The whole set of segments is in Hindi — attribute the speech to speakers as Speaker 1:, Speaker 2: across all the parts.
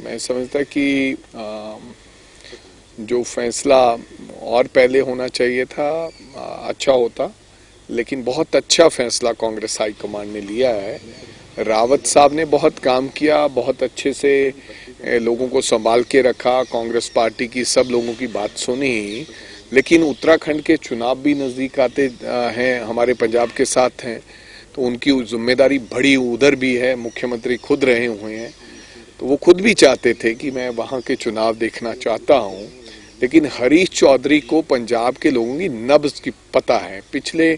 Speaker 1: मैं समझता कि जो फैसला और पहले होना चाहिए था अच्छा होता, लेकिन बहुत अच्छा फैसला कांग्रेस हाईकमान ने लिया है। रावत साहब ने बहुत काम किया, बहुत अच्छे से लोगों को संभाल के रखा, कांग्रेस पार्टी की सब लोगों की बात सुनी। लेकिन उत्तराखंड के चुनाव भी नजदीक आते हैं, हमारे पंजाब के साथ हैं, तो उनकी जिम्मेदारी बड़ी उधर भी है। मुख्यमंत्री खुद रहे हुए हैं, तो वो खुद भी चाहते थे कि मैं वहां के चुनाव देखना चाहता हूं। लेकिन हरीश चौधरी को पंजाब के लोगों की नब्ज की पता है, पिछले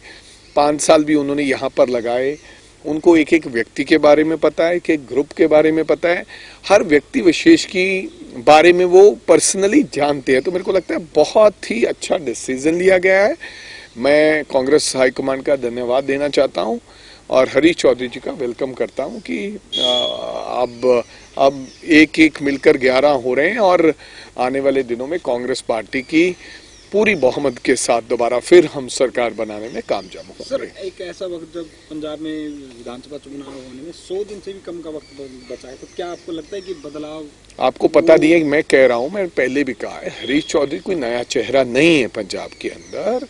Speaker 1: 5 साल भी उन्होंने यहाँ पर लगाए। उनको एक एक व्यक्ति के बारे में पता है, एक ग्रुप के बारे में पता है, हर व्यक्ति विशेष की बारे में वो पर्सनली जानते हैं। तो मेरे को लगता है बहुत ही अच्छा डिसीजन लिया गया है। मैं कांग्रेस हाईकमान का धन्यवाद देना चाहता हूं और हरीश चौधरी जी का वेलकम करता हूं कि अब एक एक मिलकर 11 हो रहे हैं और आने वाले दिनों में कांग्रेस पार्टी की पूरी बहुमत के साथ दोबारा फिर हम सरकार बनाने में कामयाब होंगे।
Speaker 2: सर, एक ऐसा वक्त जब पंजाब में विधानसभा चुनाव होने में 100 दिन से भी कम का वक्त बचा है, तो क्या आपको लगता है कि बदलाव
Speaker 1: आपको पता नहीं है? मैं कह रहा हूं, मैं पहले भी कहा है, हरीश चौधरी कोई नया चेहरा नहीं है, पंजाब के अंदर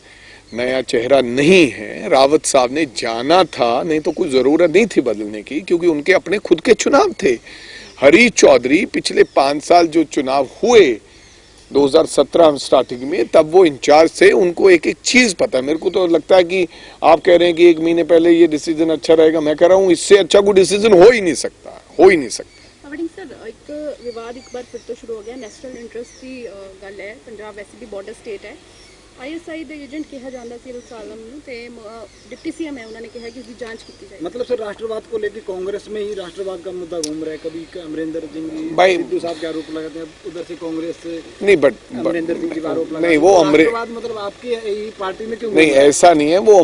Speaker 1: नया चेहरा नहीं है। रावत साहब ने जाना था, नहीं तो कोई जरूरत नहीं थी बदलने की, क्योंकि उनके अपने खुद के चुनाव थे। हरीश चौधरी पिछले 5 साल जो चुनाव हुए 2017 स्टार्टिंग में, तब वो इंचार्ज थे, उनको एक एक चीज पता है। मेरे को तो लगता है कि आप कह रहे हैं कि 1 महीने पहले ये डिसीजन अच्छा रहेगा, मैं कह रहा हूँ इससे अच्छा कोई डिसीजन हो ही नहीं सकता, हो ही नहीं सकता।
Speaker 3: सर, एक विवाद एक बार फिर तो शुरू हो गया, नेशनल इंटरेस्ट की गल है। पंजाब वैसे भी बॉर्डर स्टेट है। ISI ਦੇ ਏਜੰਟ ਕਿਹਾ ਜਾਂਦਾ ਸੀ ਰਸਾਲਮ ਨੂੰ ਤੇ डिप्टी CM है, उन्होंने कहा कि उसकी जांच की जाए।
Speaker 2: मतलब सर, राष्ट्रवाद को लेकर कांग्रेस में ही राष्ट्रवाद का मुद्दा घूम रहा है। कभी अमरिंदर सिंह जी, सिद्धू साहब के आरोप लगाते हैं, उधर से कांग्रेस से
Speaker 1: नहीं, बट
Speaker 2: अमरिंदर सिंह जी आरोप लगाते हैं।
Speaker 1: नहीं, वो
Speaker 2: राष्ट्रवाद मतलब आपकी यही पार्टी में क्यों
Speaker 1: नहीं? ऐसा नहीं है। वो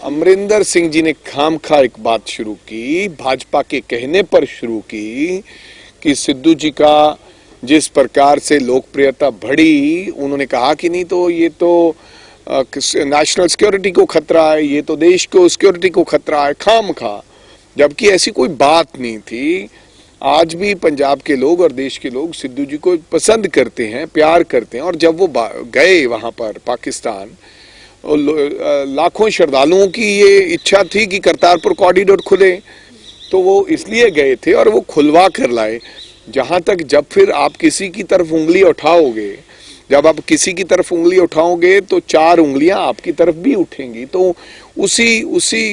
Speaker 1: अमरिंदर सिंह जी ने खामखा एक बात शुरू की, भाजपा के कहने पर शुरू की, कि सिद्धू जी का जिस प्रकार से लोकप्रियता बढ़ी, उन्होंने कहा कि नहीं तो ये तो नेशनल सिक्योरिटी को खतरा है, ये तो देश को सिक्योरिटी को खतरा है, खामखा, जबकि ऐसी कोई बात नहीं थी। आज भी पंजाब के लोग और देश के लोग सिद्धू जी को पसंद करते हैं, प्यार करते हैं। और जब वो गए वहां पर पाकिस्तान, लाखों श्रद्धालुओं की ये इच्छा थी कि करतारपुर कॉरिडोर खुले, तो वो इसलिए गए थे और वो खुलवा कर लाए। जहां तक जब फिर आप किसी की तरफ उंगली उठाओगे, जब आप किसी की तरफ उंगली उठाओगे तो 4 उंगलियां आपकी तरफ भी उठेंगी। तो उसी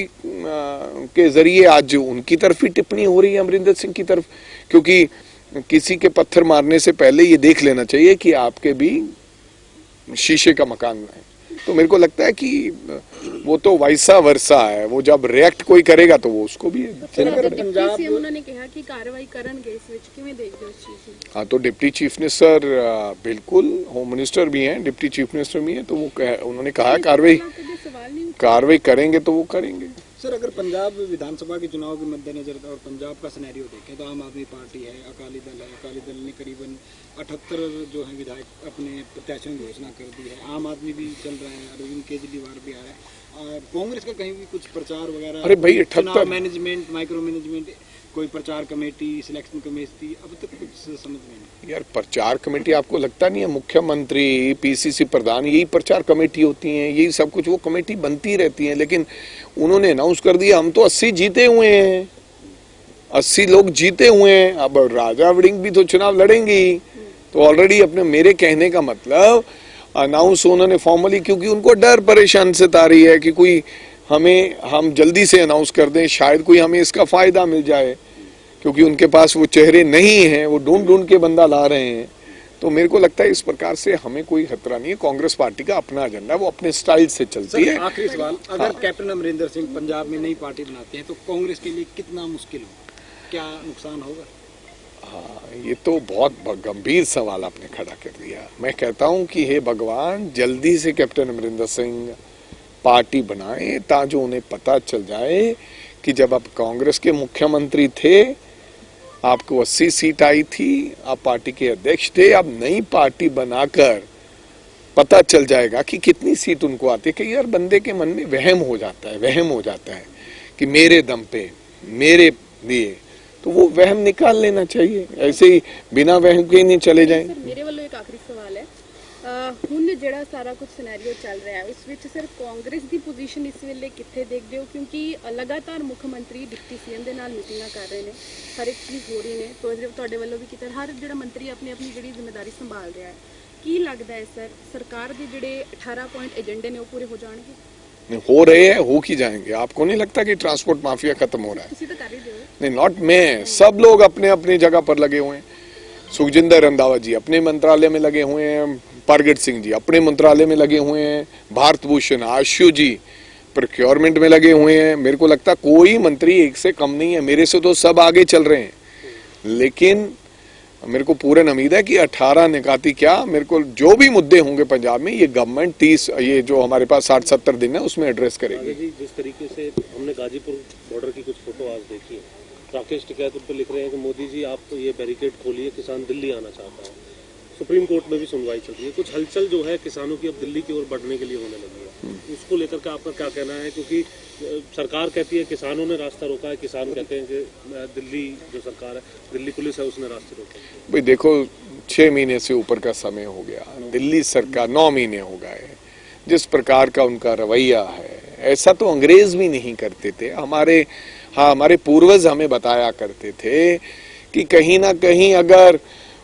Speaker 1: के जरिए आज उनकी तरफ ही टिप्पणी हो रही है, अमरिंदर सिंह की तरफ। क्योंकि किसी के पत्थर मारने से पहले ये देख लेना चाहिए कि आपके भी शीशे का मकान है। तो मेरे को लगता है कि वो तो वैसा वर्षा है, वो जब रिएक्ट कोई करेगा तो वो उसको भी
Speaker 3: उन्होंने कहा कि कार्रवाई करेंगे इस विच किवें देखदे हो इस चीज ਨੂੰ?
Speaker 1: हाँ, तो डिप्टी चीफ मिनिस्टर बिल्कुल, होम मिनिस्टर भी हैं, डिप्टी चीफ मिनिस्टर भी हैं, तो वो उन्होंने कहा कार्रवाई करेंगे तो वो करेंगे।
Speaker 2: सर, अगर पंजाब विधानसभा के चुनाव के मद्देनजर और पंजाब का सिनेरियो देखें तो आम आदमी पार्टी है, अकाली दल है। अकाली दल ने करीबन 78 जो है विधायक अपने प्रत्याशियों की घोषणा कर दी है। आम आदमी भी चल रहा है, अरविंद केजरीवाल भी आ रहा है, और कांग्रेस का कहीं भी कुछ प्रचार वगैरह?
Speaker 1: अरे भाई, 78
Speaker 2: मैनेजमेंट, माइक्रो मैनेजमेंट, कोई प्रचार कमेटी, सिलेक्शन कमेटी, अब तक कुछ समझ में नहीं।
Speaker 1: यार, प्रचार कमेटी आपको लगता नहीं है? मुख्यमंत्री, PCC प्रधान, यही प्रचार कमेटी होती है, यही सब कुछ वो कमेटी बनती रहती है। लेकिन उन्होंने अनाउंस कर दिया, हम तो 80 जीते हुए हैं, 80 लोग जीते हुए हैं, अब राजा वड़िंग भी तो चुनाव लड़ेंगी। तो ऑलरेडी अपने, मेरे कहने का मतलब, अनाउंस उन्होंने फॉर्मली, क्योंकि उनको डर परेशान सता रही है कि कोई हम जल्दी से अनाउंस कर दें, शायद कोई हमें इसका फायदा मिल जाए, क्योंकि उनके पास वो चेहरे नहीं हैं, वो ढूंढ के बंदा ला रहे हैं। तो मेरे को लगता है इस प्रकार से हमें कोई खतरा नहीं है। कांग्रेस पार्टी का अपना एजेंडा, वो अपने स्टाइल से चलती है।
Speaker 2: आखिरी सवाल, अगर कैप्टन अमरिंदर सिंह पंजाब में नई पार्टी बनाते हैं तो कांग्रेस के लिए कितना मुश्किल होगा, क्या नुकसान होगा?
Speaker 1: हाँ, ये तो बहुत गंभीर सवाल आपने खड़ा कर दिया। मैं कहता हूं कि हे भगवान, जल्दी से कैप्टन अमरिंदर सिंह पार्टी बनाए, ताकि उन्हें पता चल जाए कि जब आप कांग्रेस के मुख्यमंत्री थे, आपको 80 सीट आई थी, आप पार्टी के अध्यक्ष थे, अब नई पार्टी बनाकर पता चल जाएगा कि कितनी सीट उनको आती है। कि यार, बंदे के मन में वहम हो जाता है कि मेरे दम पे, मेरे लिए तो वो वहम निकाल लेना चाहिए, ऐसे ही बिना वहम के नहीं चले जाएं।
Speaker 3: ਸਰ ਮੇਰੇ ਵੱਲੋਂ ਇੱਕ ਆਖਰੀ ਸਵਾਲ ਹੈ, ਹੁਣ ਜਿਹੜਾ ਸਾਰਾ ਕੁਝ ਸਿਨੈਰੀਓ ਚੱਲ ਰਿਹਾ ਹੈ ਉਸ ਵਿੱਚ ਸਰ ਕਾਂਗਰਸ ਦੀ ਪੋਜੀਸ਼ਨ ਇਸ ਵੇਲੇ ਕਿੱਥੇ ਦੇਖਦੇ ਹੋ, ਕਿਉਂਕਿ ਲਗਾਤਾਰ ਮੁੱਖ ਮੰਤਰੀ ਡਿਪਟੀ ਸੀਐਮ ਦੇ ਨਾਲ ਮੀਟਿੰਗਾਂ ਕਰ ਰਹੇ ਨੇ, ਹਰ ਇੱਕ ਚੀਜ਼ ਹੋ ਰਹੀ ਨੇ, ਤੁਹਾਡੇ ਵੱਲੋਂ ਵੀ ਕੀਤਾ, ਹਰ ਜਿਹੜਾ ਮੰਤਰੀ ਆਪਣੀ ਆਪਣੀ ਜਿਹੜੀ ਜ਼ਿੰਮੇਵਾਰੀ ਸੰਭਾਲ ਰਿਹਾ ਹੈ, ਕੀ ਲੱਗਦਾ ਹੈ ਸਰ ਸਰਕਾਰ ਦੇ ਜਿਹੜੇ 18 ਪੁਆਇੰਟ ਏਜੰਡੇ ਨੇ ਉਹ ਪੂਰੇ ਹੋ ਜਾਣਗੇ?
Speaker 1: हो रहे हैं, हो ही जाएंगे। आपको नहीं लगता कि ट्रांसपोर्ट माफिया खत्म हो रहा है?
Speaker 3: ਤੁਸੀਂ ਤਾਂ ਕਰ ਹੀ ਦਿਓ।
Speaker 1: नहीं, नॉट मैं, सब लोग अपने अपनी जगह पर लगे हुए हैं। सुखजिंदर रंधावा जी अपने मंत्रालय में लगे हुए हैं, परगट सिंह जी अपने मंत्रालय में लगे हुए हैं, भारत भूषण आशु जी प्रोक्योरमेंट में लगे हुए हैं। मेरे को लगता कोई मंत्री एक से कम नहीं है, मेरे से तो सब आगे चल रहे हैं। लेकिन मेरे को पूर्ण उम्मीद है कि 18 निकाती क्या, मेरे को जो भी मुद्दे होंगे पंजाब में, ये गवर्नमेंट 30 ये जो हमारे पास 60-70 दिन है उसमें एड्रेस करेगी।
Speaker 4: जी, जिस तरीके से हमने गाजीपुर बॉर्डर की कुछ फोटो आज देखी है, राकेश टिकैत उन पर लिख रहे हैं कि मोदी जी आप तो ये बैरिकेड खोलिए, किसान दिल्ली आना चाहता है। सुप्रीम कोर्ट में भी सुनवाई चल रही है, कुछ हलचल जो है किसानों की अब दिल्ली की ओर बढ़ने के लिए होने लगी है, उसको लेकर के आपका क्या कहना है? क्योंकि सरकार कहती है किसानों ने रास्ता रोका है, किसान कहते हैं कि दिल्ली जो सरकार है, दिल्ली पुलिस है, उसने रास्ते रोके।
Speaker 1: भाई देखो 6 महीने से ऊपर का समय हो गया, दिल्ली सरकार 9 महीने हो गए, जिस प्रकार का उनका रवैया है ऐसा तो अंग्रेज भी नहीं करते थे। हमारे पूर्वज हमें बताया करते थे कि कहीं ना कहीं अगर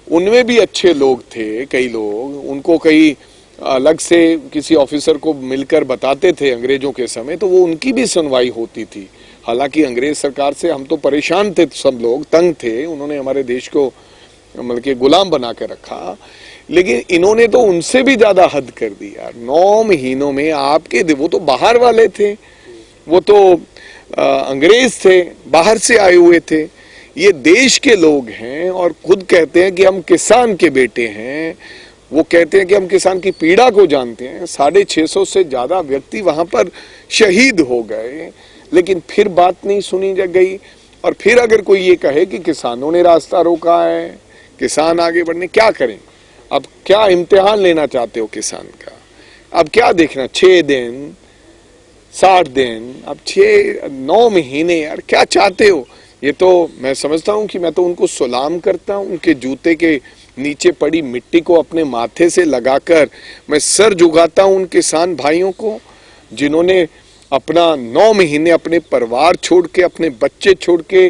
Speaker 1: उनमें भी अच्छे लोग थे, कई लोग उनको कई अलग से किसी ऑफिसर को मिलकर बताते थे अंग्रेजों के समय, तो वो उनकी भी सुनवाई होती थी। हालांकि अंग्रेज सरकार से हम तो परेशान थे, सब लोग तंग थे, उन्होंने हमारे देश को मतलब कि गुलाम बना के रखा, लेकिन इन्होंने तो उनसे भी ज्यादा हद कर दी यार। 9 महीनों में आपके, वो तो बाहर वाले थे, वो तो अंग्रेज थे, बाहर से आए हुए थे, ये देश के लोग हैं और खुद कहते हैं कि हम किसान के बेटे हैं। वो कहते हैं कि हम किसान की पीड़ा को जानते हैं। 650 से ज्यादा व्यक्ति वहां पर शहीद हो गए, लेकिन फिर बात नहीं सुनी गई। और फिर अगर कोई ये कहे कि किसानों ने रास्ता रोका है, किसान आगे बढ़ने, क्या करें? अब क्या इम्तिहान लेना चाहते हो किसान का? अब क्या देखना, 6 दिन 60 दिन, अब 6-9 महीने, यार क्या चाहते हो? ये तो मैं समझता हूं कि मैं तो उनको सलाम करता हूं, उनके जूते के नीचे पड़ी मिट्टी को अपने माथे से लगाकर मैं सर झुकाता हूं उन किसान भाइयों को, जिन्होंने अपना 9 महीने अपने परिवार छोड़ के, अपने बच्चे छोड़ के,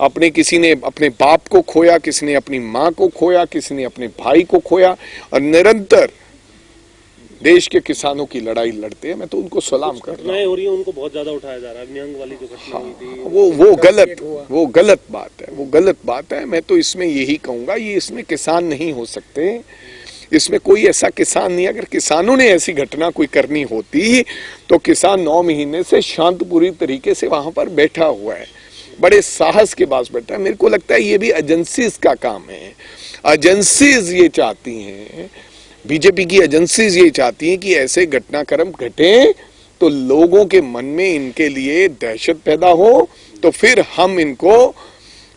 Speaker 1: अपने किसी ने अपने बाप को खोया, किसी ने अपनी माँ को खोया, किसी ने अपने भाई को खोया, और निरंतर देश के किसानों की लड़ाई लड़ते हैं। मैं तो उनको सलाम कर रहा हूं।
Speaker 4: हो रही है, उनको बहुत ज्यादा उठाया जा रहा है। निहंग वाली जो घटना हुई थी,
Speaker 1: वो गलत बात है, वो गलत बात है। मैं तो इसमें यही कहूंगा, ये इसमें किसान नहीं हो सकते, इसमें कोई ऐसा किसान नहीं। अगर किसानों ने ऐसी घटना कोई करनी होती तो किसान 9 महीने से शांतपूरी तरीके से वहां पर बैठा हुआ है, बड़े साहस के पास बैठा है। मेरे को लगता है ये भी एजेंसीज का काम है। एजेंसीज ये चाहती हैं, बीजेपी की एजेंसीज ये चाहती हैं कि ऐसे घटनाक्रम घटे तो लोगों के मन में इनके लिए दहशत पैदा हो, तो फिर हम इनको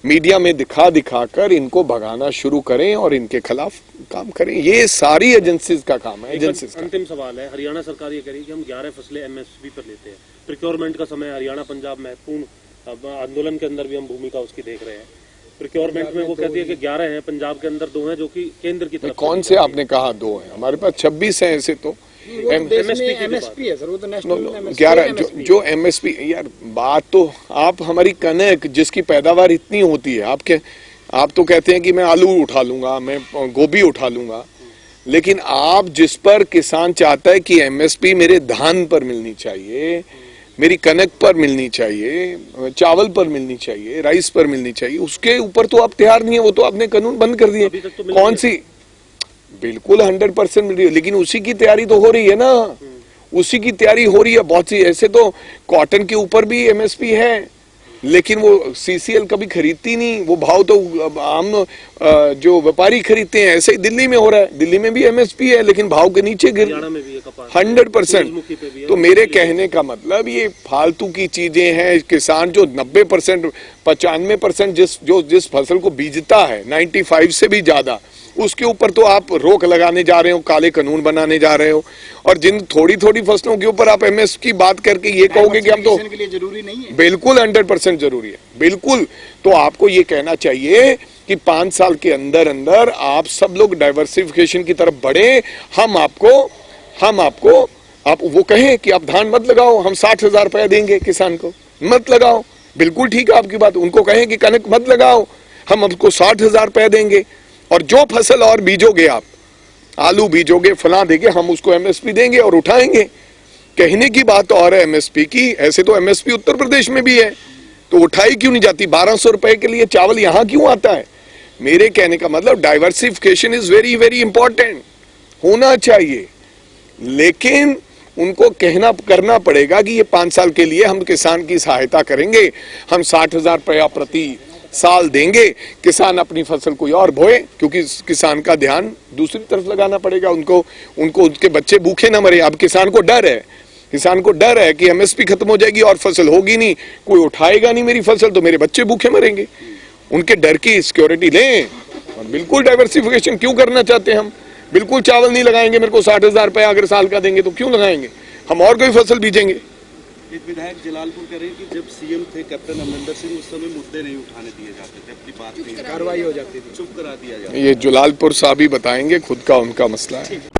Speaker 1: मीडिया में दिखा कर इनको भगाना शुरू करें और इनके खिलाफ काम करें। ये सारी एजेंसीज का काम है। एजेंसीज का
Speaker 4: अंतिम सवाल है, हरियाणा सरकार ये कह रही है कि हम 11 फसलें एमएसपी पर लेते हैं। प्रिक्योरमेंट का समय हरियाणा पंजाब महत्वपूर्ण आंदोलन के अंदर भी हम भूमिका उसकी देख रहे हैं। प्रिक्योरमेंट में वो कहती है कि 11 हैं, पंजाब के अंदर 2 हैं, जो कि केंद्र की तरफ।
Speaker 1: कौन से आपने कहा 2 हैं? हमारे पास 26 हैं ऐसे तो।
Speaker 2: एमएसपी है सर, वो तो नेशनल
Speaker 1: 11 जो एमएसपी, यार बात तो आप हमारी कनक जिसकी पैदावार इतनी होती है, आप तो कहते हैं कि मैं आलू उठा लूंगा, मैं गोभी उठा लूंगा, लेकिन आप जिस पर किसान चाहता है कि एमएसपी मेरे धान पर मिलनी चाहिए, मेरी कनक पर मिलनी चाहिए, चावल पर मिलनी चाहिए, राइस पर मिलनी चाहिए, उसके ऊपर तो आप तैयार नहीं है। वो तो आपने कानून बंद कर दिए। कौन सी? बिल्कुल 100% मिल रही है, लेकिन उसी की तैयारी तो हो रही है ना, उसी की तैयारी हो रही है। बहुत सी ऐसे तो कॉटन के ऊपर भी एमएसपी है, लेकिन वो सीसीएल कभी खरीदती नहीं, वो भाव तो आम जो व्यापारी खरीदते हैं। ऐसे ही दिल्ली में हो रहा है, दिल्ली में भी एमएसपी है लेकिन भाव के नीचे गिर 100%। तो मेरे कहने का मतलब ये फालतू की चीजें हैं। किसान जो 90% 95% जिस फसल को बीजता है, 95 से भी ज्यादा, उसके ऊपर तो आप रोक लगाने जा रहे हो, काले कानून बनाने जा रहे हो। और जिन थोड़ी थोड़ी फसलों के ऊपर आप एमएसपी की बात करके ये कहोगे कि हम तो,
Speaker 2: के लिए जरूरी नहीं है।
Speaker 1: बिल्कुल 100% परसेंट जरूरी है, बिल्कुल। तो आपको ये कहना चाहिए कि 5 साल के अंदर अंदर आप सब लोग डाइवर्सिफिकेशन की तरफ बढ़े। हम आपको आप वो कहें कि आप धान मत लगाओ, हम 60,000 रुपया देंगे किसान को, मत लगाओ, बिल्कुल ठीक है आपकी बात। उनको कहें कि कनक मत लगाओ, हम आपको 60,000 रुपया देंगे, और जो फसल और बीजोगे आप, आलू बीजोगे, फला देंगे, हम उसको एमएसपी देंगे और उठाएंगे। कहने की बात और है एमएसपी की, ऐसे तो एमएसपी उत्तर प्रदेश में भी है, तो उठाई क्यों नहीं जाती? 1200 रुपए के लिए चावल यहां क्यों आता है? मेरे कहने का मतलब diversification is very very important, होना चाहिए, लेकिन उनको कहना करना पड़ेगा कि ये 5 साल के लिए हम किसान की सहायता करेंगे, हम 60,000 रुपया प्रति साल देंगे, किसान अपनी फसल कोई और बोए, क्योंकि किसान का ध्यान दूसरी तरफ लगाना पड़ेगा। उनको उनके बच्चे भूखे ना मरे। अब किसान को डर है कि एमएसपी खत्म हो जाएगी और फसल होगी नहीं, कोई उठाएगा नहीं मेरी फसल, तो मेरे बच्चे भूखे मरेंगे। उनके डर की सिक्योरिटी लें, और बिल्कुल डाइवर्सिफिकेशन क्यों करना चाहते हैं हम? बिल्कुल चावल नहीं लगाएंगे, मेरे को 60,000 रुपया अगर साल का देंगे तो क्यों लगाएंगे? हम और कोई फसल बीजेंगे।
Speaker 5: एक विधायक जलालपुर कह रहे हैं कि जब सीएम थे कैप्टन अमरिंदर सिंह, उस समय मुद्दे नहीं उठाने दिए जाते थे, अपनी बात नहीं,
Speaker 2: कार्रवाई हो जाती थी,
Speaker 5: चुप करा दिया जाता।
Speaker 1: ये जलालपुर साहब ही बताएंगे, खुद का उनका मसला है।